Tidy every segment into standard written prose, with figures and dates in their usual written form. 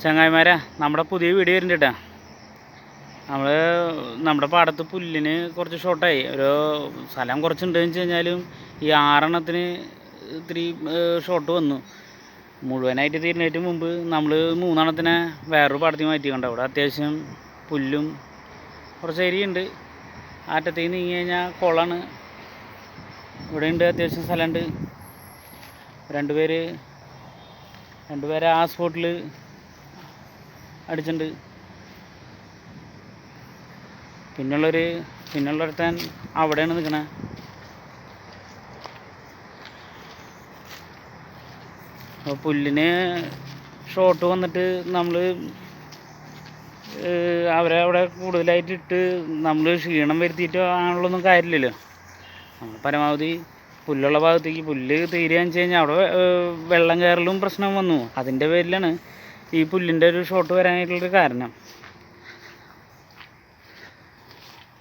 ചങ്ങായിമാരാ, നമ്മുടെ പുതിയ വീഡിയോ വരുന്നുണ്ട് കേട്ടോ. നമ്മുടെ പാടത്ത് പുല്ലിന് കുറച്ച് ഷോർട്ടായി. ഒരു സ്ഥലം കുറച്ചുണ്ടെന്ന് വെച്ച് കഴിഞ്ഞാലും ഈ 6 ഇത്തിരി ഷോർട്ട് വന്നു. മുഴുവനായിട്ട് തീരുന്നതിന് മുമ്പ് നമ്മൾ 3 വേറൊരു പാടത്തേക്ക് മാറ്റിക്കണ്ട. അവിടെ അത്യാവശ്യം പുല്ലും കുറച്ച് ഏരിയുണ്ട്. ആറ്റത്തേക്ക് നീങ്ങി കഴിഞ്ഞാൽ കുളമാണ്. ഇവിടെ ഉണ്ട്, അത്യാവശ്യം സ്ഥലമുണ്ട്. രണ്ടുപേര് ആ സ്പോട്ടിൽ അടിച്ചിട്ടുണ്ട്. പിന്നുള്ളൊരുത്തൻ അവിടെയാണ് നിൽക്കണേ. അപ്പോൾ പുല്ലിന് ഷോട്ട് വന്നിട്ട് നമ്മൾ അവരെ അവിടെ കൂടുതലായിട്ടിട്ട് നമ്മൾ ക്ഷീണം വരുത്തിയിട്ട് ആണുള്ളൊന്നും കാര്യമില്ലല്ലോ. നമ്മൾ പരമാവധി പുല്ലുള്ള ഭാഗത്തേക്ക് പുല്ല് തീരുകയെന്ന് വെച്ച് കഴിഞ്ഞാൽ അവിടെ വെള്ളം കയറലും പ്രശ്നം വന്നു. അതിൻ്റെ പേരിലാണ് ഈ പുല്ലിൻ്റെ ഒരു ഷോട്ട് വരാനായിട്ടുള്ളൊരു കാരണം.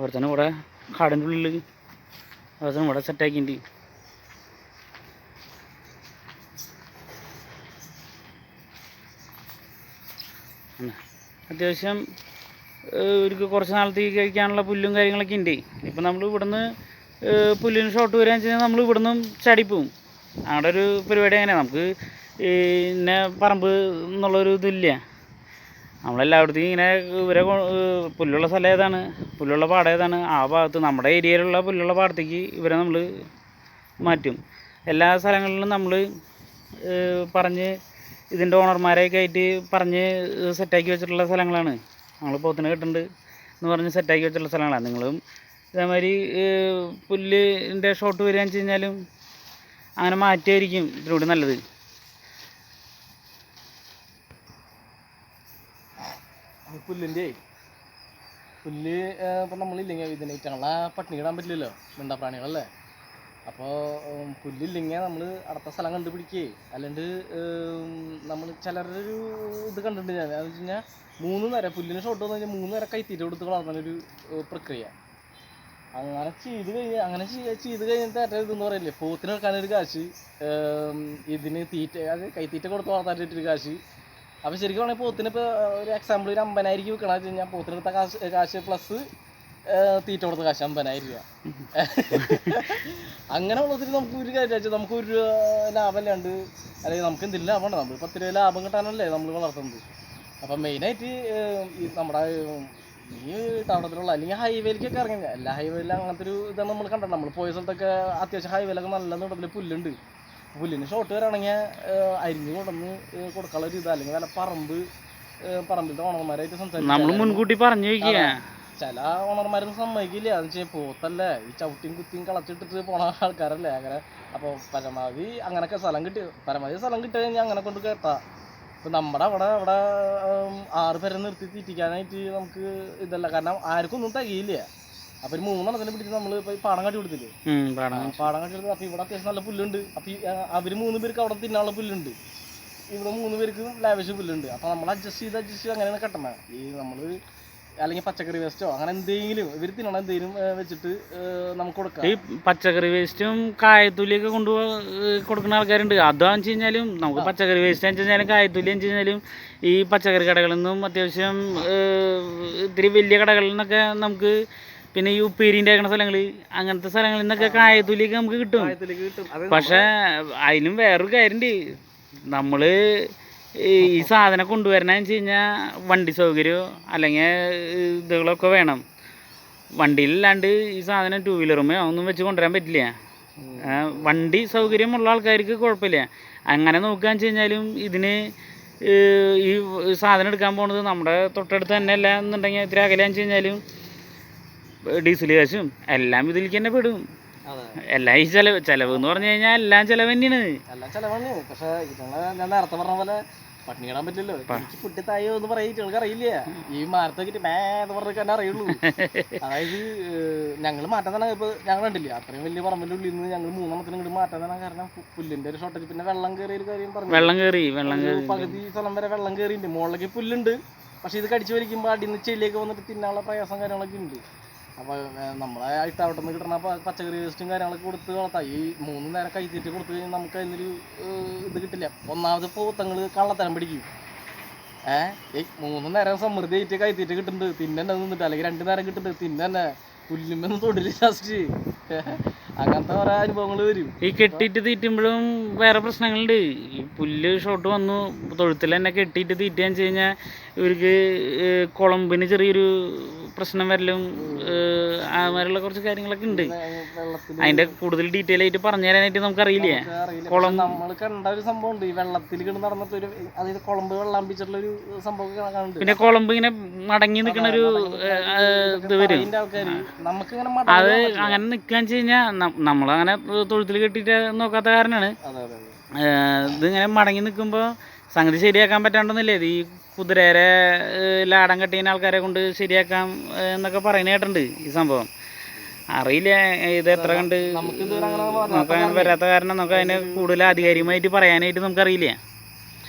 ഒരുത്തനും ഇവിടെ കാടിൻ്റെ ഉള്ളിൽ ഒരുത്തനും ഇവിടെ സെറ്റാക്കിയിട്ടുണ്ട്. അത്യാവശ്യം ഒരു കുറച്ച് നാളത്തേക്ക് കഴിക്കാനുള്ള പുല്ലും കാര്യങ്ങളൊക്കെ ഉണ്ട്. ഇപ്പം നമ്മൾ ഇവിടുന്ന് പുല്ലിന് ഷോട്ട് വരികയെന്ന് വെച്ച് കഴിഞ്ഞാൽ നമ്മൾ ഇവിടുന്ന് ചാടിപ്പോവും. അവിടെ ഒരു പരിപാടി അങ്ങനെ നമുക്ക് ഇന്ന പറമ്പ് എന്നുള്ളൊരു ഇതില്ല. നമ്മളെല്ലായിടത്തും ഇങ്ങനെ ഇവരെ പുല്ലുള്ള സ്ഥലം ഏതാണ്, പുല്ലുള്ള പാടം ഏതാണ്, ആ ഭാഗത്ത് നമ്മുടെ ഏരിയയിലുള്ള പുല്ലുള്ള പാടത്തേക്ക് ഇവരെ നമ്മൾ മാറ്റും. എല്ലാ സ്ഥലങ്ങളിലും നമ്മൾ പറഞ്ഞ് ഇതിൻ്റെ ഓണർമാരെയൊക്കെ ആയിട്ട് പറഞ്ഞ് സെറ്റാക്കി വെച്ചിട്ടുള്ള സ്ഥലങ്ങളാണ്. നമ്മൾ പോത്തിനെ കിട്ടുന്നുണ്ട് എന്ന് പറഞ്ഞ് സെറ്റാക്കി വെച്ചിട്ടുള്ള സ്ഥലങ്ങളാണ്. നിങ്ങളും ഇതേമാതിരി പുല്ലിൻ്റെ ഷോട്ട് വരികയെന്ന് വെച്ച് കഴിഞ്ഞാലും അങ്ങനെ മാറ്റിയായിരിക്കും ഇതിലൂടെ നല്ലത്. പുല്ല് ഇപ്പം നമ്മളില്ലെങ്കിൽ ഇതിനേറ്റുള്ള പട്ടിണി ഇടാൻ പറ്റില്ലല്ലോ, മിണ്ടാപ്രാണികളല്ലേ. അപ്പോൾ പുല്ലില്ലെങ്കിൽ നമ്മൾ അടുത്ത സ്ഥലം കണ്ടുപിടിക്കുകയെ. അല്ലാണ്ട് നമ്മൾ ചിലരുടെ ഒരു ഇത് കണ്ടിട്ടുണ്ട് ഞാൻ. അതെന്ന് വെച്ച് കഴിഞ്ഞാൽ 3 നേരം പുല്ലിന് ഷോട്ട് വന്നു കഴിഞ്ഞാൽ 3 നേരം കൈത്തീറ്റ കൊടുത്ത് വളർത്തുന്നൊരു പ്രക്രിയ. അങ്ങനെ ചെയ്ത് കഴിഞ്ഞിട്ട് ഏറ്റവും ഇതെന്ന് പറയില്ലേ, പോത്തിന് എടുക്കാനൊരു കാശ്, ഇതിന് തീറ്റ അത് കൈത്തീറ്റ കൊടുത്ത് വളർത്താനായിട്ടൊരു കാശ്. അപ്പോൾ ശരിക്കും പറഞ്ഞാൽ പോത്തിന് ഇപ്പോൾ ഒരു എക്സാമ്പിൾ ഒരു 50,000 വിൽക്കണമെന്ന് വെച്ച് കഴിഞ്ഞാൽ പോത്തിനെടുത്ത കാശ് പ്ലസ് തീറ്റ കൊടുത്ത കാശ് 50,000 രൂപ. അങ്ങനെ ഉള്ളതിന് നമുക്ക് ഒരു കാര്യം വെച്ചാൽ നമുക്ക് 1 രൂപ ലാഭമല്ലാണ്ട്, അല്ലെങ്കിൽ നമുക്ക് എന്തെങ്കിലും ലാഭമുണ്ടോ? നമ്മൾ 10 രൂപ ലാഭം കിട്ടാനല്ലേ നമ്മൾ വളർത്തുന്നത്. അപ്പം മെയിനായിട്ട് ഈ നമ്മുടെ ഈ ടൗണത്തിലുള്ള അല്ലെങ്കിൽ ഹൈവേയിലേക്കൊക്കെ ഇറങ്ങി, എല്ലാ ഹൈവേയിലും അങ്ങനത്തെ ഒരു ഇതാണ് നമ്മൾ കണ്ടത്. നമ്മൾ പോയ സ്ഥലത്തൊക്കെ അത്യാവശ്യം ഹൈവേയിലൊക്കെ നല്ല നീളത്തിൽ പുല്ലുണ്ട്. പുല്ലിന് ഷോട്ട് വരാണെങ്കിൽ അരിഞ്ഞ് കൊണ്ടുവന്ന് കൊടുക്കാനുള്ള ഒരു ഇത്, അല്ലെങ്കിൽ വല്ല പറമ്പിലത്തെ ഓണർമാരായിട്ട് സംസാരിക്കും. നമ്മൾ മുൻകൂട്ടി പറഞ്ഞു വയ്ക്കുക. ചില ഓണർമാരൊന്നും സമ്മതിക്കില്ല. അതെന്ന് വെച്ചാൽ പോത്തല്ലേ, ഈ ചവിട്ടിയും കുത്തിയും കളച്ചിട്ടിട്ട് പോണ ആൾക്കാരല്ലേ അങ്ങനെ. അപ്പോൾ പരമാവധി അങ്ങനെയൊക്കെ സ്ഥലം കിട്ടി കഴിഞ്ഞാൽ അങ്ങനെ കൊണ്ട് കേട്ടാ. ഇപ്പം നമ്മുടെ അവിടെ 6 പേരെ നിർത്തി തീറ്റിക്കാനായിട്ട് നമുക്ക് ഇതല്ല, കാരണം ആർക്കും ഒന്നും തികയില്ല. അപ്പോൾ 3 പിടിച്ച് നമ്മൾ ഇപ്പോൾ പാടം കാട്ടി കൊടുത്തില്ലേ, പാടം കാട്ടി കൊടുത്ത്. അപ്പോൾ ഇവിടെ അത്യാവശ്യം നല്ല പുല്ലുണ്ട്. അപ്പോൾ അവർ 3 പേർക്ക് അവിടെ തിന്നാനുള്ള പുല്ലുണ്ട്, ഇവിടെ 3 പേർക്കും ലാവിഷ് പുല്ലുണ്ട്. അപ്പോൾ നമ്മൾ അഡ്ജസ്റ്റ് ചെയ്ത് അങ്ങനെയാണ് കെട്ടണം. ഈ നമ്മൾ അല്ലെങ്കിൽ പച്ചക്കറി വേസ്റ്റോ അങ്ങനെ എന്തെങ്കിലും ഇവർ തിന്നണം എന്തെങ്കിലും വെച്ചിട്ട് നമുക്ക് കൊടുക്കാം. ഈ പച്ചക്കറി വേസ്റ്റും കായത്തൂലിയൊക്കെ കൊടുക്കുന്ന ആൾക്കാരുണ്ട്. അതാന്ന് വെച്ച് കഴിഞ്ഞാലും നമുക്ക് പച്ചക്കറി വേസ്റ്റ് എന്ന് വെച്ച് കഴിഞ്ഞാലും കായത്തൂലി എന്ന് വെച്ച് കഴിഞ്ഞാലും ഈ പച്ചക്കറി കടകളിൽ നിന്നും അത്യാവശ്യം ഇത്തിരി വലിയ കടകളിൽ നിന്നൊക്കെ നമുക്ക്, പിന്നെ ഈ ഉപ്പേരിൻ്റെ ആക്കുന്ന സ്ഥലങ്ങൾ, അങ്ങനത്തെ സ്ഥലങ്ങളിൽ നിന്നൊക്കെ കായത്തൂലിയൊക്കെ നമുക്ക് കിട്ടും. പക്ഷേ അതിനും വേറൊരു കാര്യമുണ്ട്. നമ്മൾ ഈ സാധനം കൊണ്ടുവരണമെന്ന് വെച്ച് കഴിഞ്ഞാൽ വണ്ടി സൗകര്യമോ അല്ലെങ്കിൽ ഇതുകളൊക്കെ വേണം. വണ്ടിയിലല്ലാണ്ട് ഈ സാധനം 2 വീലറുമേ ഒന്നും വെച്ച് കൊണ്ടുവരാൻ പറ്റില്ല. വണ്ടി സൗകര്യമുള്ള ആൾക്കാർക്ക് കുഴപ്പമില്ല. അങ്ങനെ നോക്കുകയെന്ന് വെച്ച് കഴിഞ്ഞാലും ഇതിന് ഈ സാധനം എടുക്കാൻ പോകുന്നത് നമ്മുടെ തൊട്ടടുത്ത് തന്നെ അല്ല എന്നുണ്ടെങ്കിൽ ഇത്തിരി അകലെയാന്ന് വെച്ച് കഴിഞ്ഞാലും ഡീസൽ കാശും എല്ലാം ഇതിലേക്ക് തന്നെ പെടും. എല്ലാം ഈ ചെലവ് എന്ന് പറഞ്ഞു കഴിഞ്ഞാൽ എല്ലാം ചെലവ് തന്നെയാണ്. പക്ഷേ ഞാൻ നേരത്തെ പറഞ്ഞ പോലെ പട്ടിണി ഇടാൻ പറ്റില്ലല്ലോ. കുട്ടി തായോ എന്ന് പറയിട്ട് അറിയില്ല. ഈ മരത്തൊക്കെ മേന്ന് പറഞ്ഞിട്ട് തന്നെ അറിയുള്ളൂ. അതായത് ഞങ്ങൾ മാറ്റാൻ തന്നെ ഇപ്പോൾ ഞങ്ങൾ കണ്ടില്ല, അത്രയും വലിയ പറമ്പിൻ്റെ ഉള്ളിൽ നിന്ന് ഞങ്ങൾ 3 ഇങ്ങോട്ട് മാറ്റാൻ തന്നെ കാരണം പുല്ലിൻ്റെ ഒരു ഷോർട്ടേജ്. പിന്നെ വെള്ളം കയറിയ ഒരു കാര്യം പറഞ്ഞു, വെള്ളം കയറി പകുതി സ്ഥലം വരെ വെള്ളം കയറിയിട്ടുണ്ട്. മുകളിലേക്ക് പുല്ലുണ്ട്, പക്ഷേ ഇത് കടിച്ചു വലിക്കുമ്പോൾ അടിയിൽ നിന്ന് ചെളിയൊക്കെ വന്നിട്ട് തിന്നാനുള്ള പ്രയാസം കാര്യങ്ങളൊക്കെ ഉണ്ട്. അപ്പോൾ നമ്മളെ ഇട്ടവിടെ നിന്ന് കിട്ടുന്ന പച്ചക്കറി വേസ്റ്റും കാര്യങ്ങളൊക്കെ കൊടുത്ത് വളർത്താം. ഈ 3 നേരം കൈത്തീറ്റ കൊടുത്തു കഴിഞ്ഞാൽ നമുക്ക് അതിനൊരു ഇത് കിട്ടില്ല. ഒന്നാമത് പോത്തങ്ങൾ കള്ളത്തരം പിടിക്കും. ഈ 3 നേരം സമൃദ്ധി ആയിട്ട് കൈത്തീറ്റ് കിട്ടുന്നുണ്ട്, തിന്നെ നിന്നിട്ട്, അല്ലെങ്കിൽ 2 നേരം കിട്ടുന്നുണ്ട്, തിന്നെ പുല്ലുമെന്ന് തൊടില്ല ലാസ്റ്റ്. അങ്ങനത്തെ ഓരോ അനുഭവങ്ങൾ വരും. ഈ കെട്ടിയിട്ട് തീറ്റുമ്പോഴും വേറെ പ്രശ്നങ്ങളുണ്ട്. ഈ പുല്ല് ഷോട്ട് വന്നു തൊഴുത്തിൽ തന്നെ കെട്ടിയിട്ട് തീറ്റുകയെന്ന് വെച്ച് കഴിഞ്ഞാൽ ഇവർക്ക് കുളമ്പിന് ചെറിയൊരു പ്രശ്നം വരലും അതുമാതിരിയുള്ള കുറച്ച് കാര്യങ്ങളൊക്കെ ഉണ്ട്. വെള്ളത്തിൽ അതിൻ്റെ കൂടുതൽ ഡീറ്റെയിൽ ആയിട്ട് പറഞ്ഞു തരാനായിട്ട് നമുക്കറിയില്ല. അറിയില്ല. നമ്മൾ കണ്ട ഒരു സംഭവം ഉണ്ട്, ഈ വെള്ളത്തിൽ കിടന്ന് നടന്നിട്ട് ഒരു, അതായത് കുളമ്പ് വെള്ളാമ്പിച്ചിട്ടുള്ള ഒരു സംഭവം കാണുന്നുണ്ട്. പിന്നെ കുളമ്പ് ഇങ്ങനെ മടങ്ങി നിൽക്കണ ഒരു ഇത് വരും. ആൾക്കാര് നമുക്കിങ്ങനെ അത് അങ്ങനെ നിൽക്കാന്ന് വെച്ച് കഴിഞ്ഞാൽ നമ്മളങ്ങനെ തൊഴുത്തിൽ കെട്ടിയിട്ട് നോക്കാത്ത കാരണമാണ്. ഇതിങ്ങനെ മടങ്ങി നിൽക്കുമ്പോൾ സംഗതി ശരിയാക്കാൻ പറ്റാണ്ടൊന്നുമില്ലേ. ഇത് ഈ കുതിരേരെ ലാടം കെട്ടിയ ആൾക്കാരെ കൊണ്ട് ശരിയാക്കാം എന്നൊക്കെ പറയുന്ന കേട്ടിട്ടുണ്ട്. ഈ സംഭവം അറിയില്ല ഇത് എത്ര കണ്ട് നമുക്കങ്ങനെ വരാത്ത കാരണം നമുക്ക് അതിനെ കൂടുതൽ ആധികാരികമായിട്ട് പറയാനായിട്ട് നമുക്കറിയില്ല.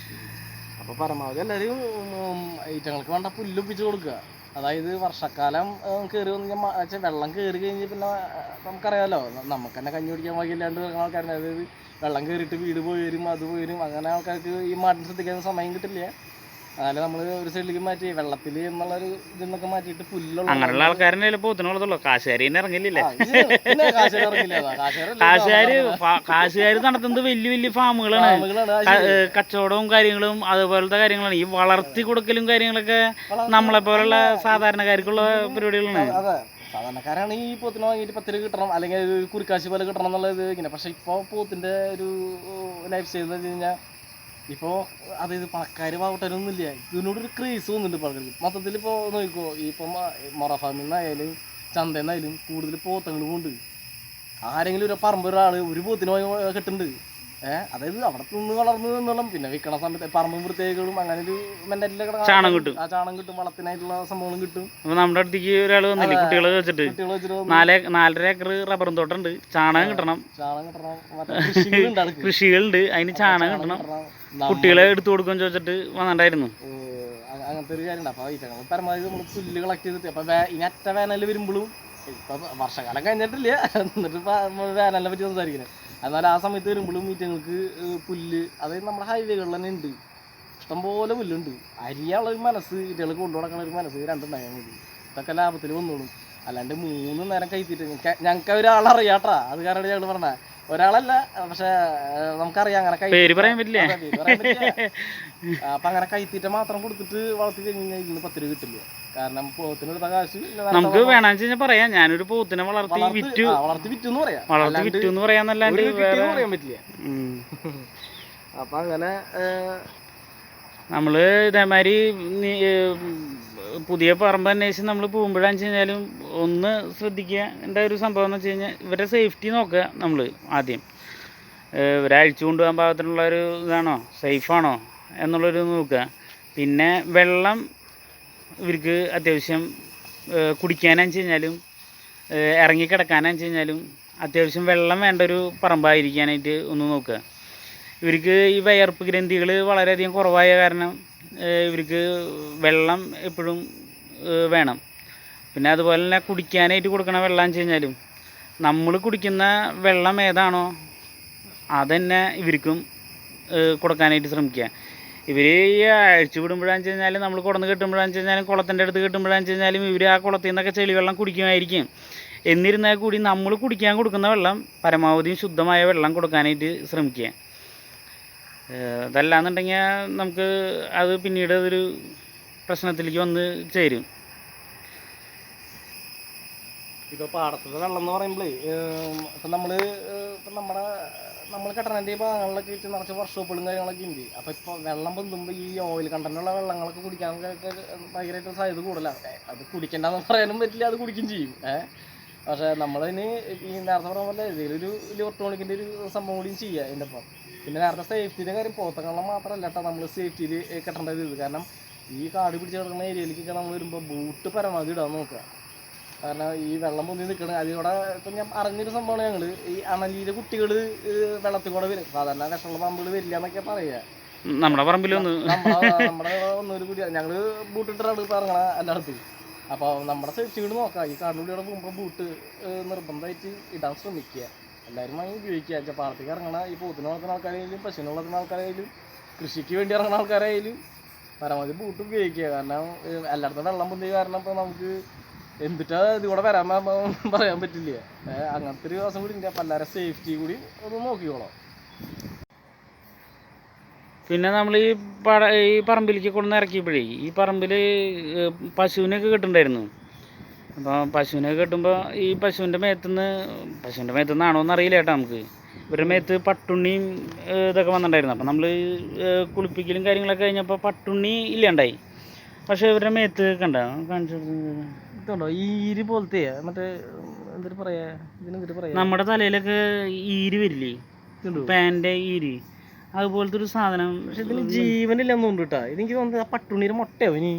അപ്പോൾ പരമാവധി എല്ലാവരും ഐറ്റങ്ങൾക്ക് വേണ്ട പുല്ലൊപ്പിച്ച് കൊടുക്കുക. അതായത് വർഷക്കാലം കയറി വന്ന് വെള്ളം കയറി കഴിഞ്ഞ് പിന്നെ നമുക്കറിയാമല്ലോ, നമുക്ക് തന്നെ കഞ്ഞി കുടിക്കാൻ വകയില്ലാണ്ട് ആൾക്കാരുണ്ട്. അതായത് വെള്ളം കയറിയിട്ട് വീട് പോയി വരും, അത് പോയി വരും. അങ്ങനെ ആൾക്കാർക്ക് ഈ മാറ്റിന് ശ്രദ്ധിക്കാൻ സമയം കിട്ടില്ല. അതല്ല നമ്മൾ ഒരു സൈഡിലേക്ക് മാറ്റി വെള്ളത്തിൽ എന്നുള്ളൊരു ഇതിന്നൊക്കെ മാറ്റിയിട്ട് പുല്ലുള്ള അങ്ങനെയുള്ള ആൾക്കാരെ പോത്തിനുള്ളതുള്ളൂ. കാശുകാരി ഇറങ്ങില്ലേ. കാശുകാർ നടത്തുന്നത് വലിയ വലിയ ഫാമുകളാണ്, കച്ചവടവും കാര്യങ്ങളും അതുപോലത്തെ കാര്യങ്ങളാണ്. ഈ വളർത്തി കൊടുക്കലും കാര്യങ്ങളൊക്കെ നമ്മളെ പോലുള്ള സാധാരണക്കാർക്കുള്ള പരിപാടികളാണ്. അതെ, സാധാരണക്കാരാണ് ഈ പോത്തിനെ വാങ്ങിയിട്ട് 10 രൂപ കിട്ടണം, അല്ലെങ്കിൽ ഒരു കുറിക്കാശി പോലെ കിട്ടണം എന്നുള്ളത് ഇങ്ങനെ. പക്ഷെ ഇപ്പോൾ പോത്തിൻ്റെ ഒരു ലൈഫ് സ്റ്റൈൽ എന്ന് വെച്ച് കഴിഞ്ഞാൽ ഇപ്പോൾ അതായത് പണക്കാർ പാവട്ടനൊന്നുമില്ല, ഇതിനോടൊരു ക്രേസ് തോന്നുന്നുണ്ട് ഇപ്പോൾ ആൾക്കാർക്ക് മൊത്തത്തിൽ. ഇപ്പോൾ നോക്കിക്കോ, ഇപ്പം മൊറ ഫാമിൽ നിന്നായാലും ചന്തയിൽ നിന്നായാലും കൂടുതൽ പോത്തങ്ങൾ കൊണ്ട് ആരെങ്കിലും ഒരു പറമ്പ് ഒരാൾ ഒരു പോത്തിന് വാങ്ങി കെട്ടുന്നുണ്ട്. അതായത് അവിടെ നിന്ന് വളർന്നു എന്നുള്ള, പിന്നെ വിൽക്കണ സമയത്ത് പറമ്പും വൃത്തികളും അങ്ങനെ ഒരു മെന്റാലിറ്റി. ചാണം കിട്ടും, ചാണം കിട്ടും, വളത്തിനായിട്ടുള്ള സംഭവങ്ങളും കിട്ടും. അപ്പോൾ നമ്മുടെ അടുത്തേക്ക് ഒരാൾ വന്നില്ലേ കുട്ടികളെ വെച്ചിട്ട് 4.5 ഏക്കർ റബ്ബറും തോട്ടമുണ്ട്, ചാണകം കിട്ടണം, കൃഷികളുണ്ട്, അതിന് ചാണകം കിട്ടണം, കുട്ടികളെ എടുത്തു കൊടുക്കുമെന്ന് ചോദിച്ചിട്ട് വന്നിട്ടുണ്ടായിരുന്നു. അങ്ങനത്തെ ഒരു കാര്യമുണ്ട്. അപ്പോൾ ഇതങ്ങൾ പരമാവധി നമ്മൾ പുല്ല് കളക്ട് ചെയ്തിട്ട് അപ്പോൾ ഇനി അറ്റ വേനൽ വരുമ്പോഴും, ഇപ്പം വർഷകാലം കഴിഞ്ഞിട്ടില്ല എന്നിട്ട് വേനലിനെ പറ്റി സംസാരിക്കുന്നത്. എന്നാൽ ആ സമയത്ത് വരുമ്പോഴും ഈറ്റങ്ങൾക്ക് പുല്ല്, അതായത് നമ്മുടെ ഹൈവേകളിൽ തന്നെ ഉണ്ട്, ഇഷ്ടംപോലെ പുല്ലുണ്ട്. അരിയാനുള്ളൊരു മനസ്സ്, ഈറ്റകൾക്ക് കൊണ്ടു നടക്കുന്ന ഒരു മനസ്സ് രണ്ടുണ്ടായാൽ മതി. ഇതൊക്കെ ലാഭത്തിൽ വന്നോളും. അല്ലാണ്ട് 3 നേരം കൈത്തിട്ട് ഞങ്ങൾക്ക് ഒരാളറിയാട്ടാ, അത് കാരണം ഞങ്ങൾ പറഞ്ഞ ഒരാളല്ല, പക്ഷെ നമുക്കറിയാം അങ്ങനെ പേര് പറയാൻ പറ്റില്ല. അപ്പം അങ്ങനെ കൈത്തീറ്റ മാത്രം കൊടുത്തിട്ട് വളർത്തി കഴിഞ്ഞ് കഴിഞ്ഞാൽ ഇതിന് 10 രൂപ കിട്ടില്ല. കാരണം പോത്തിനെടുത്ത കാശ് നമുക്ക് വേണമെന്ന് വെച്ച് കഴിഞ്ഞാൽ പറയാം, ഞാനൊരു പോത്തിനെ വളർത്തി വിറ്റു എന്ന് പറയാം, വളർത്തി വിറ്റു എന്ന് പറയാന്നല്ലാണ്ട് പറയാൻ പറ്റില്ല. അപ്പം അങ്ങനെ നമ്മൾ ഇതേമാതിരി പുതിയ പറമ്പ് അന്വേഷിച്ച് നമ്മൾ പോകുമ്പോഴാന്ന് വെച്ച് കഴിഞ്ഞാലും ഒന്ന് ശ്രദ്ധിക്കേണ്ട ഒരു സംഭവം എന്ന് വെച്ച് കഴിഞ്ഞാൽ ഇവരുടെ സേഫ്റ്റി നോക്കുക. നമ്മൾ ആദ്യം ഇവരെ അഴിച്ചു കൊണ്ടുപോകാൻ പാകത്തിനുള്ള ഒരു ഇതാണോ, സേഫാണോ എന്നുള്ളൊരു നോക്കുക. പിന്നെ വെള്ളം ഇവർക്ക് അത്യാവശ്യം കുടിക്കാനെന്ന് വെച്ച് കഴിഞ്ഞാലും ഇറങ്ങിക്കിടക്കാനെന്ന് വെച്ച് കഴിഞ്ഞാലും അത്യാവശ്യം വെള്ളം വേണ്ട ഒരു പറമ്പായിരിക്കാനായിട്ട് ഒന്ന് നോക്കുക. ഇവർക്ക് ഈ വയർപ്പ് ഗ്രന്ഥികൾ വളരെയധികം കുറവായ കാരണം ഇവർക്ക് വെള്ളം എപ്പോഴും വേണം. പിന്നെ അതുപോലെ തന്നെ കുടിക്കാനായിട്ട് കൊടുക്കണ വെള്ളം എന്ന് വെച്ച് കഴിഞ്ഞാലും നമ്മൾ കുടിക്കുന്ന വെള്ളം ഏതാണോ അതുതന്നെ ഇവർക്കും കൊടുക്കാനായിട്ട് ശ്രമിക്കുക. ഇവർ ഈ അഴിച്ചു വിടുമ്പോഴാന്ന് വെച്ച് കഴിഞ്ഞാൽ നമ്മൾ കുടന്ന് കെട്ടുമ്പോഴാന്ന് വെച്ച് കഴിഞ്ഞാലും കുളത്തിൻ്റെ അടുത്ത് കെട്ടുമ്പോഴാന്ന് വെച്ച് കഴിഞ്ഞാലും ഇവർ ആ കുളത്തിൽ നിന്നൊക്കെ ചെളിവെള്ളം കുടിക്കുമായിരിക്കും. എന്നിരുന്നാൽ കൂടി നമ്മൾ കുടിക്കാൻ കൊടുക്കുന്ന വെള്ളം പരമാവധി ശുദ്ധമായ വെള്ളം കൊടുക്കാനായിട്ട് ശ്രമിക്കുക. അതല്ലാന്നുണ്ടെങ്കിൽ നമുക്ക് അത് പിന്നീട് അതൊരു പ്രശ്നത്തിലേക്ക് വന്ന് ചേരും. ഇപ്പോൾ പാടത്തുള്ള വെള്ളം എന്ന് പറയുമ്പോഴേ ഇപ്പം നമ്മൾ കെട്ടണൻ്റെ ഈ ഭാഗങ്ങളിലൊക്കെ ഇട്ട് നിറച്ച് വർക്ക്ഷോപ്പുകളും കാര്യങ്ങളൊക്കെ ഉണ്ട്. അപ്പോൾ ഇപ്പോൾ വെള്ളം പൊന്തുമ്പോൾ ഈ ഓയിൽ കണ്ടന്റുള്ള വെള്ളങ്ങളൊക്കെ കുടിക്കാനൊക്കെ ഭയങ്കരമായിട്ട് സാധ്യത കൂടുതലാണ്. അത് കുടിക്കേണ്ടെന്ന് പറയാനും പറ്റില്ല, അത് കുടിക്കും ചെയ്യും. പക്ഷേ നമ്മളതിന് ഈ നേരത്തെ പറഞ്ഞ പോലെ ഇതിലൊരു ഇലക്ട്രോണിക്കിൻ്റെ ഒരു സംഭവം കൂടിയും ചെയ്യുക അതിൻ്റെ ഒപ്പം. പിന്നെ നേരത്തെ സേഫ്റ്റിയുടെ കാര്യം പോത്തങ്ങളും മാത്രമല്ല കേട്ടോ നമ്മൾ സേഫ്റ്റിയിൽ കെട്ടേണ്ടത്. കാരണം ഈ കാട് പിടിച്ച് കിടക്കുന്ന ഏരിയയിലേക്കൊക്കെ നമ്മൾ വരുമ്പോൾ ബൂട്ട് പരമാവധി ഇടാൻ നോക്കുക. കാരണം ഈ വെള്ളം പൊന്തി നിൽക്കണ അതിലൂടെ ഇപ്പം ഞാൻ അറിഞ്ഞൊരു സംഭവമാണ്, ഞങ്ങൾ ഈ അണലിയിലെ കുട്ടികൾ വെള്ളത്തിൽ കൂടെ വരും. സാധാരണ വിഷമുള്ള പാമ്പുകൾ വരില്ല എന്നൊക്കെ പറയുക. നമ്മുടെ പറമ്പിലൊന്ന് നമ്മുടെ ഒന്നൊരു കുട്ടി ഞങ്ങൾ ബൂട്ടിട്ടാണ് ഇപ്പോൾ ഇറങ്ങണ എല്ലായിടത്തും. അപ്പോൾ നമ്മുടെ സേഫ്റ്റി കൂടി നോക്കാം. ഈ കാടിലൂടെ പോകുമ്പോൾ ബൂട്ട് നിർബന്ധമായിട്ട് ഇടാൻ ശ്രമിക്കുക. എല്ലാവരും വാങ്ങി ഉപയോഗിക്കുക. പാടത്തേക്ക് ഇറങ്ങണ ഈ പോത്തിന് വളർത്തുന്ന ആൾക്കാരായാലും പശുവിനെ വളർത്തുന്ന ആൾക്കാരായാലും കൃഷിക്ക് വേണ്ടി ഇറങ്ങുന്ന ആൾക്കാരായാലും പരമാവധി ബൂട്ട് ഉപയോഗിക്കുക. കാരണം എല്ലായിടത്തും വെള്ളം പൊന്തിയ കാരണം ഇപ്പോൾ നമുക്ക് എന്തിട്ടാ ഇത് കൂടെ വരാൻ പറയാൻ പറ്റില്ല. അങ്ങനത്തെ ഒരു ദിവസം കൂടി ഉണ്ട്. അപ്പം എല്ലാവരും സേഫ്റ്റി കൂടി ഒന്ന് നോക്കിക്കോളാം. പിന്നെ നമ്മൾ ഈ പറമ്പിലേക്ക് കൊണ്ടുവന്ന് ഇറക്കിയപ്പോഴേ ഈ പറമ്പിൽ പശുവിനൊക്കെ കെട്ടുണ്ടായിരുന്നു. അപ്പോൾ പശുവിനൊക്കെ കെട്ടുമ്പോൾ ഈ പശുവിൻ്റെ മേത്തുനിന്നാണോ എന്നറിയില്ല കേട്ടോ. നമുക്ക് ഇവരുടെ മേത്ത് പട്ടുണ്ണിയും ഇതൊക്കെ വന്നിട്ടുണ്ടായിരുന്നു. അപ്പോൾ നമ്മൾ കുളിപ്പിക്കലും കാര്യങ്ങളൊക്കെ കഴിഞ്ഞപ്പോൾ പട്ടുണ്ണി ഇല്ലാണ്ടായി. പക്ഷേ ഇവരുടെ മേത്ത് കണ്ട കാണിച്ചു ഇതുണ്ടോ ഈര് പോലത്തെ മറ്റേ എന്തൊരു പറയാ ഇതിനെന്തൊരു പറയാ, നമ്മുടെ തലയിലൊക്കെ ഈര് വരില്ലേ, പാൻ്റെ ഈര്, അതുപോലത്തെ ഒരു സാധനം. പക്ഷെ ഇതിന് ജീവനില്ലെന്ന് തോന്നുന്നു. എനിക്ക് തോന്നുന്നത് ആ പട്ടുണ്ണിയുടെ മുട്ടയോ ഇനി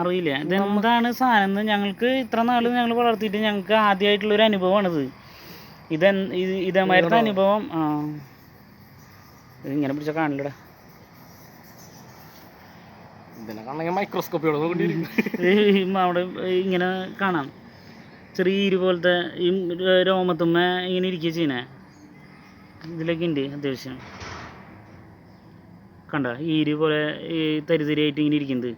അറിയില്ല ഇതെന്താണ് സാധനം എന്ന്. ഞങ്ങൾക്ക് ഇത്ര നാൾ ഞങ്ങൾ വളർത്തിയിട്ട് ഞങ്ങൾക്ക് ആദ്യമായിട്ടുള്ളൊരു അനുഭവമാണിത്. ഇതേമാതിരത്തെ അനുഭവം ഇങ്ങനെ പിടിച്ച കാണില്ലടാ. ഇതിനെ കാണണമെങ്കിൽ മൈക്രോസ്കോപ്പിയോടെ അവിടെ ഇങ്ങനെ കാണാം ചെറിയ ഈര് പോലത്തെ ഈ രോമത്തുമ്മ ഇങ്ങനെ ഇരിക്കുക ചെയ്യണേ. ഇതിലൊക്കെ ഉണ്ട് അത്യാവശ്യം കണ്ട ഈര് പോലെ ഈ തരിതരിയായിട്ട് ഇങ്ങനെ ഇരിക്കുന്നത്.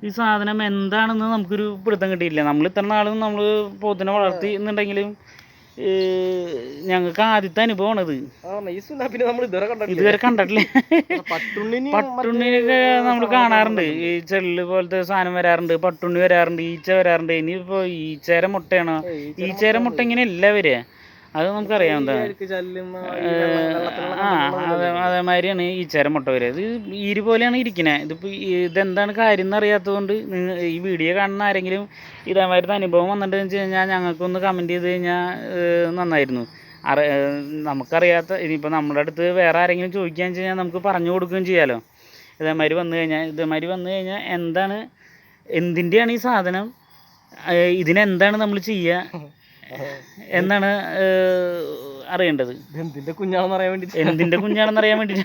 ഈ സാധനം എന്താണെന്ന് നമുക്കൊരു പിടുത്തം കിട്ടിയില്ല. നമ്മൾ ഇത്ര നാളും നമ്മൾ പോത്തിനെ വളർത്തി എന്നുണ്ടെങ്കിലും ഞങ്ങൾക്ക് ആദ്യത്തെ അനുഭവമാണിത്. ഇതുവരെ കണ്ടിട്ടില്ല. പട്ടുണ്ണിനൊക്കെ നമ്മൾ കാണാറുണ്ട്, ഈ ചെള്ള് പോലത്തെ സാധനം വരാറുണ്ട്, പട്ടുണ്ണി വരാറുണ്ട്, ഈച്ച വരാറുണ്ട്. ഇനിയിപ്പോൾ ഈച്ചേരെ മുട്ടയാണോ? ഈച്ചേരെ മുട്ട ഇങ്ങനെയല്ല വരിക, അത് നമുക്കറിയാവുന്നതാണ്. അതേമാതിരിയാണ് ഈച്ചേര മുട്ട വരിക. ഇത് ഈര് പോലെയാണ് ഇരിക്കുന്നത്. ഇതിപ്പോൾ ഇതെന്താണ് കാര്യം എന്നറിയാത്തത് കൊണ്ട് ഈ വീഡിയോ കാണുന്ന ആരെങ്കിലും ഇതേമാതിരത്തെ അനുഭവം വന്നിട്ടുണ്ടെന്ന് വെച്ച് കഴിഞ്ഞാൽ ഞങ്ങൾക്കൊന്ന് കമൻറ്റ് ചെയ്ത് കഴിഞ്ഞാൽ നന്നായിരുന്നു. നമുക്കറിയാത്ത ഇനിയിപ്പോൾ നമ്മുടെ അടുത്ത് വേറെ ആരെങ്കിലും ചോദിക്കുകയെന്ന് വെച്ച് കഴിഞ്ഞാൽ നമുക്ക് പറഞ്ഞു കൊടുക്കുകയും ചെയ്യാമല്ലോ. ഇതേമാതിരി വന്നു കഴിഞ്ഞാൽ എന്താണ്, എന്തിൻ്റെയാണ് ഈ സാധനം, ഇതിനെന്താണ് നമ്മൾ ചെയ്യുക എന്നാണ് അറിയേണ്ടത്. എന്തിൻ്റെ കുഞ്ഞാണെന്ന് അറിയാൻ വേണ്ടിയിട്ട്.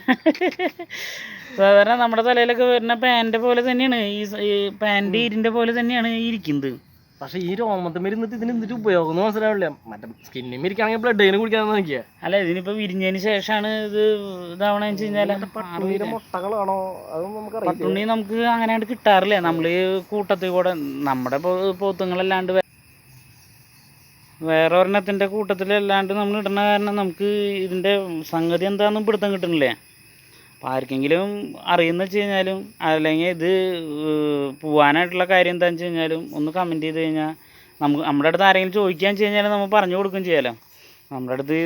സാധാരണ നമ്മുടെ തലയിലൊക്കെ വരുന്ന പാൻ്റെ പോലെ തന്നെയാണ് ഈ പാൻ്റെ ഈരിൻ്റെ പോലെ തന്നെയാണ് ഇരിക്കുന്നത്. പക്ഷേ ഈ രോമത്തിൽ മരുന്നിട്ട് ഇതിന് എന്തിട്ട് ഉപയോഗം എന്ന് മനസ്സിലാവില്ല. മറ്റേ സ്കിന്നിൽ മരിക്കുകയാണെങ്കിൽ ബ്ലഡ് അതിന് കുടിക്കാന്ന് നോക്കിയാ. അല്ല, ഇതിനിപ്പോൾ വിരിഞ്ഞതിന് ശേഷമാണ് ഇത് ഇതാവണമെന്ന് വെച്ച് കഴിഞ്ഞാൽ പട്ടുണ്ണിയുടെ മുട്ടകളാണോ അതൊന്നും നമുക്കറിയാം. പട്ടുണ്ണി നമുക്ക് അങ്ങനെ കിട്ടാറില്ല. നമ്മൾ ഈ കൂട്ടത്തിൽ കൂടെ നമ്മുടെ പോത്തുങ്ങളല്ലാണ്ട് വേറെ ഒരെണ്ണത്തിൻ്റെ കൂട്ടത്തിലല്ലാണ്ട് നമ്മൾ ഇടുന്ന കാരണം നമുക്ക് ഇതിൻ്റെ സംഗതി എന്താണെന്നും പിടുത്തം കിട്ടുന്നില്ല. അപ്പോൾ ആർക്കെങ്കിലും അറിയുന്ന വെച്ച് കഴിഞ്ഞാലും അല്ലെങ്കിൽ ഇത് പോവാനായിട്ടുള്ള കാര്യം എന്താണെന്ന് വെച്ച് കഴിഞ്ഞാലും ഒന്ന് കമൻറ്റ് ചെയ്ത് കഴിഞ്ഞാൽ നമ്മുടെ അടുത്ത് ആരെങ്കിലും ചോദിക്കുകയെന്ന് വെച്ച് കഴിഞ്ഞാൽ നമ്മൾ പറഞ്ഞു കൊടുക്കുകയും ചെയ്യാമല്ലോ. നമ്മുടെ അടുത്ത്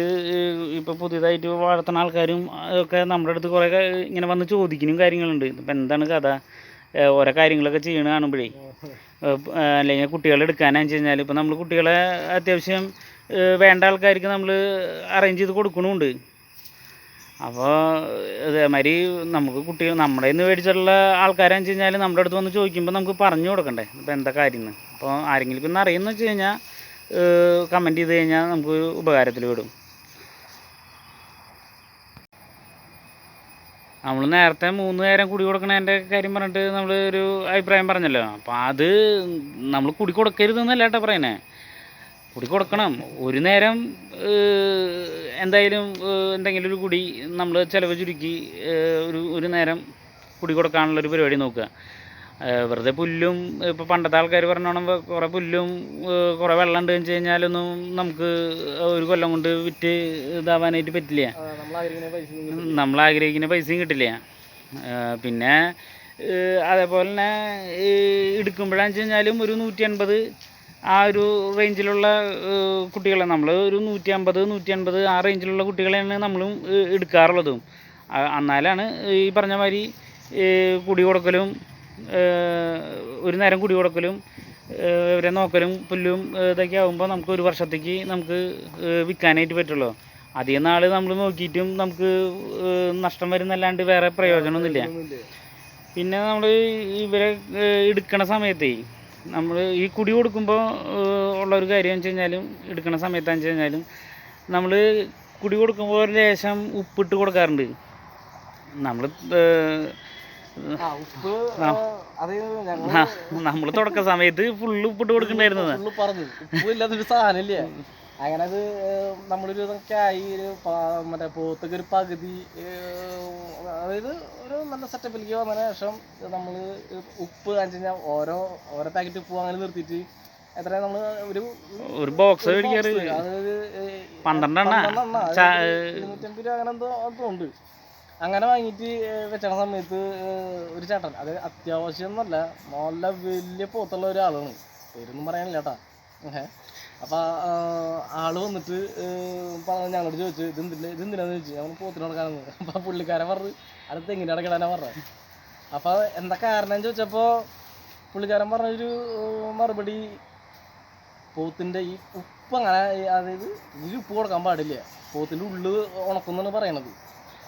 ഇപ്പോൾ പുതിയതായിട്ട് വളർത്തുന്ന ആൾക്കാരും ഒക്കെ നമ്മുടെ അടുത്ത് കുറേ ഇങ്ങനെ വന്ന് ചോദിക്കുന്നതും കാര്യങ്ങളുണ്ട്. ഇപ്പം എന്താണ് കഥ, ഓരോ കാര്യങ്ങളൊക്കെ ചെയ്യണ കാണുമ്പോഴേ, അല്ലെങ്കിൽ കുട്ടികളെ എടുക്കാനാന്ന് വെച്ച് കഴിഞ്ഞാൽ ഇപ്പോൾ നമ്മൾ കുട്ടികളെ അത്യാവശ്യം വേണ്ട ആൾക്കാർക്ക് നമ്മൾ അറേഞ്ച് ചെയ്ത് കൊടുക്കണമുണ്ട്. അപ്പോൾ അതേമാതിരി നമുക്ക് കുട്ടികൾ നമ്മുടെ നിന്ന് മേടിച്ചിട്ടുള്ള ആൾക്കാരെന്ന് വെച്ച് കഴിഞ്ഞാൽ നമ്മുടെ അടുത്ത് വന്ന് ചോദിക്കുമ്പോൾ നമുക്ക് പറഞ്ഞു കൊടുക്കണ്ടേ ഇപ്പോൾ എന്താ കാര്യം എന്ന്. അപ്പോൾ ആരെങ്കിലും ഇന്ന് അറിയുമെന്ന് വെച്ച് കഴിഞ്ഞാൽ കമൻറ്റ് ചെയ്ത് കഴിഞ്ഞാൽ നമുക്ക് ഉപകാരത്തിൽ വിടും. നമ്മൾ നേരത്തെ 3 നേരം കുടി കൊടുക്കണതിൻ്റെ കാര്യം പറഞ്ഞിട്ട് നമ്മൾ ഒരു അഭിപ്രായം പറഞ്ഞല്ലോ. അപ്പോൾ അത് നമ്മൾ കുടി കൊടുക്കരുതെന്നല്ല കേട്ടോ പറയണേ, കുടി കൊടുക്കണം. ഒരു നേരം എന്തായാലും എന്തെങ്കിലും ഒരു കുടി നമ്മൾ ചിലവ് ചുരുക്കി ഒരു നേരം കുടി കൊടുക്കാനുള്ളൊരു പരിപാടി നോക്കുക. വെറുതെ പുല്ലും ഇപ്പോൾ പണ്ടത്തെ ആൾക്കാർ പറഞ്ഞോണം കുറേ പുല്ലും കുറേ വെള്ളം ഉണ്ടെന്ന് വെച്ച് കഴിഞ്ഞാലൊന്നും നമുക്ക് ഒരു കൊല്ലം കൊണ്ട് വിറ്റ് ഇതാവാനായിട്ട് പറ്റില്ല. നമ്മൾ ആഗ്രഹിക്കുന്ന പൈസയും കിട്ടില്ല. പിന്നെ അതേപോലെ തന്നെ എടുക്കുമ്പോഴാന്ന് വെച്ച് കഴിഞ്ഞാലും ഒരു 180 ആ ഒരു റേഞ്ചിലുള്ള കുട്ടികളെ നമ്മൾ ഒരു 150 ആ റേഞ്ചിലുള്ള കുട്ടികളെയാണ് നമ്മളും എടുക്കാറുള്ളതും. എന്നാലാണ് ഈ പറഞ്ഞ മാതിരി കുടി കൊടുക്കലും ഒരു നേരം കുടി കൊടുക്കലും ഇവരെ നോക്കലും പുല്ലും ഇതൊക്കെ ആകുമ്പോൾ നമുക്ക് ഒരു വർഷത്തേക്ക് നമുക്ക് വിൽക്കാനായിട്ട് പറ്റുള്ളൂ. അധികം നാൾ നമ്മൾ നോക്കിയിട്ടും നമുക്ക് നഷ്ടം വരുന്നല്ലാണ്ട് വേറെ പ്രയോജനമൊന്നുമില്ല. പിന്നെ നമ്മൾ ഇവരെ എടുക്കണ സമയത്തേ നമ്മൾ ഈ കുടി കൊടുക്കുമ്പോൾ ഉള്ളൊരു കാര്യം വെച്ച് കഴിഞ്ഞാലും എടുക്കണ സമയത്താന്ന് വെച്ച് കഴിഞ്ഞാലും നമ്മൾ കുടി കൊടുക്കുമ്പോൾ ഒരു ലേശം ഉപ്പിട്ട് കൊടുക്കാറുണ്ട്. നമ്മൾ നമ്മൾ തുടക്ക സമയത്ത് ഫുള്ള് ഉപ്പിട്ട് കൊടുക്കണ്ടായിരുന്നത്. ഉപ്പില്ലാത്തൊരു സാധനമില്ല. അങ്ങനെ അത് നമ്മളൊരു ഇതൊക്കെ ആയി മറ്റേ പോത്തൊക്കെ ഒരു പകുതി അതായത് ഒരു നല്ല സെറ്റപ്പിലേക്ക് വന്നതിന് ശേഷം നമ്മൾ ഉപ്പ് കാണിച്ചു കഴിഞ്ഞാൽ ഓരോ പാക്കറ്റ് ഉപ്പ് അങ്ങനെ നിർത്തിയിട്ട് എത്ര നമ്മൾ ഒരു ബോക്സ് മേടിക്കാറ് അതായത് 12 250 രൂപ അങ്ങനെ എന്തോ ഉണ്ട്. അങ്ങനെ വാങ്ങിയിട്ട് വെച്ചണ സമയത്ത് ഒരു ചേട്ടൻ, അത് അത്യാവശ്യം എന്നല്ല നല്ല വലിയ പോത്തുള്ള ഒരാളാണ്, പേരൊന്നും പറയാനില്ല കേട്ടാ. അപ്പം ആള് വന്നിട്ട് ഞങ്ങളോട് ചോദിച്ചു ഇതെന്തിനാന്ന് ചോദിച്ചു. ഞങ്ങൾ പോത്തിന് കൊടുക്കാനെന്ന്. അപ്പം പുള്ളിക്കാരൻ പറഞ്ഞു അത് തെങ്ങിൻ്റെ അടക്കിടാനാ പറഞ്ഞത്. അപ്പം എന്താ കാരണം ചോദിച്ചപ്പോൾ പുള്ളിക്കാരൻ പറഞ്ഞൊരു മറുപടി, പോത്തിൻ്റെ ഈ ഉപ്പ് അങ്ങനെ, അതായത് ഇതിൽ ഉപ്പ് കൊടുക്കാൻ പാടില്ല, പോത്തിൻ്റെ ഉള്ളു ഉണക്കുന്നാണ് പറയണത്.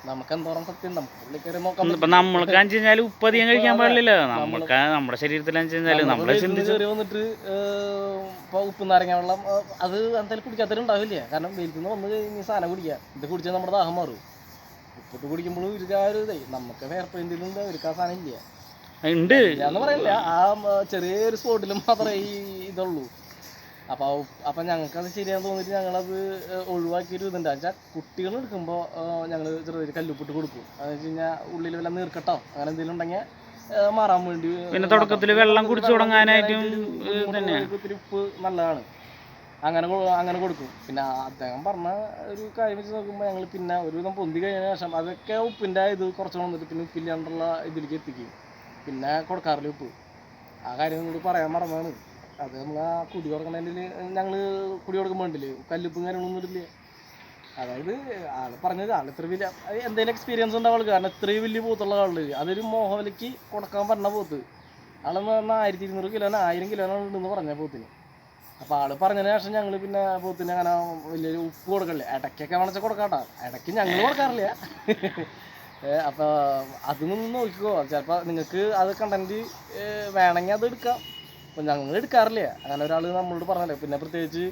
നമുക്ക് എന്തോരം സത്യം, നമുക്ക് പുള്ളിക്കാരെ നോക്കാം. ഇപ്പൊ നമ്മൾക്ക് കഴിഞ്ഞാൽ ഉപ്പ് അധികം കഴിക്കാൻ പാടില്ലല്ലോ, നമുക്ക് നമ്മുടെ ശരീരത്തിൽ നമ്മളെ കയറി വന്നിട്ട് ഇപ്പോൾ ഉപ്പ് നാരങ്ങ വെള്ളം അത് എന്തായാലും കുടിക്കാത്തവരുണ്ടാവില്ല. കാരണം വെയിലത്ത് നിന്ന് വന്ന് കഴിഞ്ഞ് സാധനം കുടിക്കുക, ഇത് കുടിച്ചാൽ നമ്മുടെ ദാഹം മാറും. ഉപ്പിട്ട് കുടിക്കുമ്പോഴും ഒരു ഇത് നമുക്ക് വേർപ്പെന്തിലുണ്ട്, അവർക്ക് ആ സാധനം ഇല്ല ഉണ്ട് എന്ന് പറയില്ല. ആ ചെറിയൊരു സ്പോട്ടിൽ മാത്രമേ ഈ ഇതുള്ളൂ. അപ്പം ഞങ്ങൾക്കത് ശരിയാന്ന് തോന്നിയിട്ട് ഞങ്ങളത് ഒഴിവാക്കിയൊരു ഇതുണ്ട്. വെച്ചാൽ കുട്ടികൾ എടുക്കുമ്പോൾ ഞങ്ങൾ ചെറിയ കല്ലുപ്പിട്ട് കൊടുക്കും. അതെന്ന് വെച്ച് കഴിഞ്ഞാൽ ഉള്ളിൽ വല്ല നീർക്കട്ടോ അങ്ങനെ എന്തെങ്കിലും ഉണ്ടെങ്കിൽ മാറാൻ വേണ്ടി. പിന്നെ തുടക്കത്തിൽ വെള്ളം കുടിച്ചു തുടങ്ങാനായിട്ടും ഇത്തിരി ഉപ്പ് നല്ലതാണ്, അങ്ങനെ കൊടുക്കും. പിന്നെ അദ്ദേഹം പറഞ്ഞ ഒരു കാര്യം വെച്ച് നോക്കുമ്പോൾ ഞങ്ങൾ പിന്നെ ഒരുവിധം പൊന്തി കഴിഞ്ഞതിന് ശേഷം അതൊക്കെ ഉപ്പിൻ്റെ ഇത് കുറച്ച് വന്നിട്ട് പിന്നെ ഉപ്പില്ലാണ്ടുള്ള ഇതിലേക്ക് എത്തിക്കും. പിന്നെ കൊടുക്കാറില്ല ഉപ്പ്. ആ കാര്യം നിങ്ങൾ പറയാൻ മറന്നാണ്. അത് നമ്മൾ ആ കുടി കൊടുക്കണതിൽ ഞങ്ങൾ കുടി കൊടുക്കുമ്പോൾ ഉണ്ടല്ലേ കല്ലുപ്പും കാര്യങ്ങളൊന്നും ഇല്ല. അതായത് ആൾ പറഞ്ഞത് ആൾ ഇത്ര വലിയ എന്തെങ്കിലും എക്സ്പീരിയൻസ് ഉണ്ടാവും ആൾക്ക്. കാരണം ഇത്രയും വലിയ പോത്തുള്ള ആള്, അതൊരു മോഹവിലയ്ക്ക് കൊടുക്കാൻ പറഞ്ഞ പോത്ത്. ആളെന്ന് പറഞ്ഞാൽ 1200 കിലോനോ 1000 കിലോനോ ഉണ്ടെന്ന് പറഞ്ഞ പോത്തിന്. അപ്പോൾ ആൾ പറഞ്ഞതിന് ശേഷം ഞങ്ങൾ പിന്നെ പോത്തിന് അങ്ങനെ വലിയൊരു ഉപ്പ് കൊടുക്കണില്ല. ഇടയ്ക്കൊക്കെ വേണമെച്ചാൽ കൊടുക്കാട്ടോ, ഇടയ്ക്ക് ഞങ്ങൾ കൊടുക്കാറില്ല. അപ്പോൾ അതൊന്നും നോക്കിക്കോ, ചിലപ്പോൾ നിങ്ങൾക്ക് അത് കണ്ടന്റ് വേണമെങ്കിൽ അത് എടുക്കാം. അപ്പം ഞങ്ങൾ എടുക്കാറില്ല. അങ്ങനെ ഒരാൾ നമ്മളോട് പറഞ്ഞല്ലേ. പിന്നെ പ്രത്യേകിച്ച്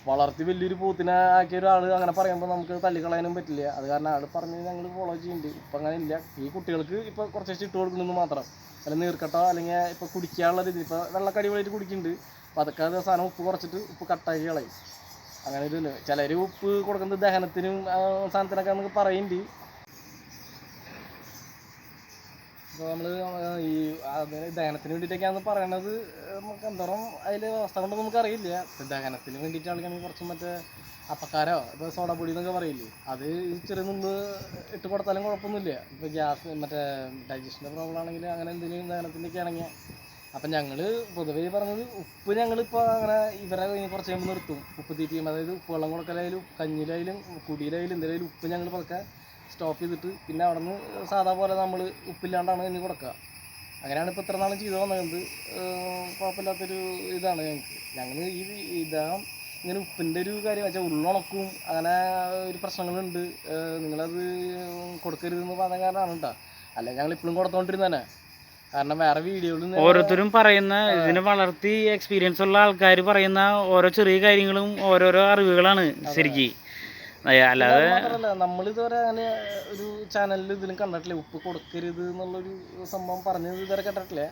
വളർത്തി വലിയൊരു പോത്തിനെ ആക്കിയ ഒരാൾ അങ്ങനെ പറയുമ്പോൾ നമുക്ക് തള്ളിക്കളയാനും പറ്റില്ല. അത് കാരണം ആൾ പറഞ്ഞ് ഞങ്ങൾ ഫോളോ ചെയ്യുന്നുണ്ട്. ഇപ്പം അങ്ങനെ ഇല്ല. ഈ കുട്ടികൾക്ക് ഇപ്പോൾ കുറച്ച് ഇട്ട് കൊടുക്കണമെന്ന് മാത്രം, അല്ലെങ്കിൽ നീർക്കട്ടോ അല്ലെങ്കിൽ ഇപ്പോൾ കുടിക്കാനുള്ള രീതി. ഇപ്പോൾ വെള്ളക്കടി പോയിട്ട് കുടിക്കുന്നുണ്ട്. അപ്പോൾ അതൊക്കെ അത് സാധനം ഉപ്പ് കുറച്ചിട്ട് ഉപ്പ് കട്ടാക്കി കളയും. അങ്ങനെ ഒരു ചിലർ ഉപ്പ് കൊടുക്കുന്നത് ദഹനത്തിനും സാധനത്തിനൊക്കെ നമുക്ക് പറയുന്നുണ്ട്. അപ്പോൾ നമ്മൾ ഈ ദഹനത്തിന് വേണ്ടിയിട്ടൊക്കെയാണെന്ന് പറയണത്. നമുക്ക് എന്തോരം അതിൽ അവസ്ഥ കൊണ്ട് നമുക്കറിയില്ല. ദഹനത്തിന് വേണ്ടിയിട്ടാണെങ്കിൽ കുറച്ച് മറ്റേ അപ്പക്കാരോ ഇപ്പോൾ സോഡാപ്പൊടി എന്നൊക്കെ പറയില്ലേ, അത് ഈ ചെറിയ നിന്ന് ഇട്ട് കൊടുത്താലും കുഴപ്പമൊന്നുമില്ല. ഇപ്പോൾ ഗ്യാസ് മറ്റേ ഡൈജഷൻ്റെ പ്രോബ്ലം ആണെങ്കിൽ അങ്ങനെ എന്തെങ്കിലും ദഹനത്തിൻ്റെയൊക്കെ ആണെങ്കിൽ. അപ്പം ഞങ്ങൾ പൊതുവേ പറഞ്ഞത് ഉപ്പ് ഞങ്ങളിപ്പോൾ അങ്ങനെ ഇവരെ കുറച്ച് കഴിയുമ്പോൾ നിർത്തും. ഉപ്പ് തീറ്റിയും, അതായത് ഉപ്പ് വെള്ളം കൊടുക്കലായാലും കഞ്ഞിയിലായാലും കുടിയിലായാലും എന്തെങ്കിലും ഉപ്പ് ഞങ്ങൾ പതുക്കെ സ്റ്റോപ്പ് ചെയ്തിട്ട് പിന്നെ അവിടെ നിന്ന് സാധാ പോലെ നമ്മൾ ഉപ്പില്ലാണ്ടാണ് ഇനി കൊടുക്കുക. അങ്ങനെയാണ് ഇപ്പോൾ ഇത്ര നാളും ചെയ്തു വന്നത്. കുഴപ്പമില്ലാത്തൊരു ഇതാണ് ഞങ്ങൾ ഇങ്ങനെ ഉപ്പിൻ്റെ ഒരു കാര്യം വെച്ചാൽ ഉള്ളുണക്കും അങ്ങനെ ഒരു പ്രശ്നങ്ങളുണ്ട്. നിങ്ങളത് കൊടുക്കരുതെന്ന് പറഞ്ഞ കാരണമാണ് കേട്ടോ. അല്ല ഞങ്ങൾ ഇപ്പോഴും കൊടുത്തോണ്ടിരുന്നതന്നെ. കാരണം വേറെ വീഡിയോയിൽ ഓരോരുത്തരും പറയുന്ന ഇതിനെ വളർത്തി എക്സ്പീരിയൻസ് ഉള്ള ആൾക്കാർ പറയുന്ന ഓരോ ചെറിയ കാര്യങ്ങളും ഓരോരോ അറിവുകളാണ് ശരിക്കും. അല്ലാതെ മാത്രമല്ല നമ്മളിതുവരെ അങ്ങനെ ഒരു ചാനലിൽ ഇതിലും കണ്ടിട്ടില്ല, ഉപ്പ് കൊടുക്കരുത് എന്നുള്ളൊരു സംഭവം പറഞ്ഞത് ഇതുവരെ കേട്ടിട്ടില്ല.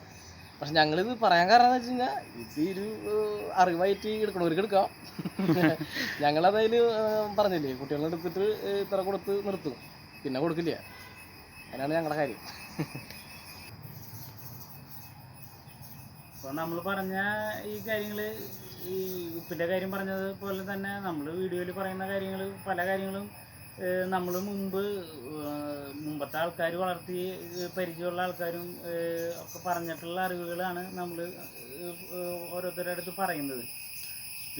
പക്ഷെ ഞങ്ങളിത് പറയാൻ കാരണം എന്ന് വെച്ച് കഴിഞ്ഞാൽ ഇത് ഒരു അറിവായിട്ട് എടുക്കണവർക്ക് എടുക്കാം. ഞങ്ങളതതിൽ പറഞ്ഞില്ലേ, കുട്ടികളെ എടുത്തിട്ട് ഇത്ര കൊടുത്ത് നിർത്തും, പിന്നെ കൊടുക്കില്ല. അങ്ങനെയാണ് ഞങ്ങളുടെ കാര്യം. അപ്പോൾ നമ്മൾ പറഞ്ഞ ഈ കാര്യങ്ങൾ, ഈ ഉപ്പിൻ്റെ കാര്യം പറഞ്ഞത് പോലെ തന്നെ നമ്മൾ വീഡിയോയിൽ പറയുന്ന കാര്യങ്ങൾ പല കാര്യങ്ങളും നമ്മൾ മുമ്പത്തെ ആൾക്കാർ വളർത്തി പരിചയമുള്ള ആൾക്കാരും ഒക്കെ പറഞ്ഞിട്ടുള്ള അറിവുകളാണ് നമ്മൾ ഓരോരുത്തരുടെ അടുത്ത് പറയുന്നത്.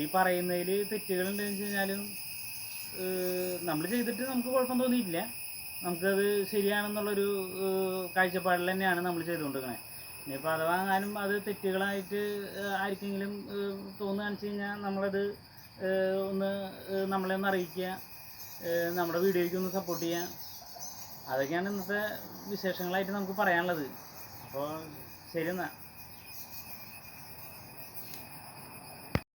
ഈ പറയുന്നതിൽ തെറ്റുകളുണ്ടെന്ന് വെച്ച് കഴിഞ്ഞാലും നമ്മൾ ചെയ്തിട്ട് നമുക്ക് കുഴപ്പം തോന്നിയിട്ടില്ല. നമുക്കത് ശരിയാണെന്നുള്ളൊരു കാഴ്ചപ്പാടിൽ തന്നെയാണ് നമ്മൾ ചെയ്തുകൊണ്ടിരിക്കുന്നത്. ഇനിയിപ്പോൾ അഥവാ എങ്ങാനും അത് തെറ്റുകളായിട്ട് ആർക്കെങ്കിലും തോന്നുകയാണെന്ന് വെച്ച് കഴിഞ്ഞാൽ നമ്മളത് നമ്മളെ ഒന്ന് അറിയിക്കുക, നമ്മുടെ വീഡിയോയ്ക്ക് ഒന്ന് സപ്പോർട്ട് ചെയ്യുക. അതൊക്കെയാണ് ഇന്നത്തെ വിശേഷങ്ങളായിട്ട് നമുക്ക് പറയാനുള്ളത്. അപ്പോൾ ശരി എന്നാൽ.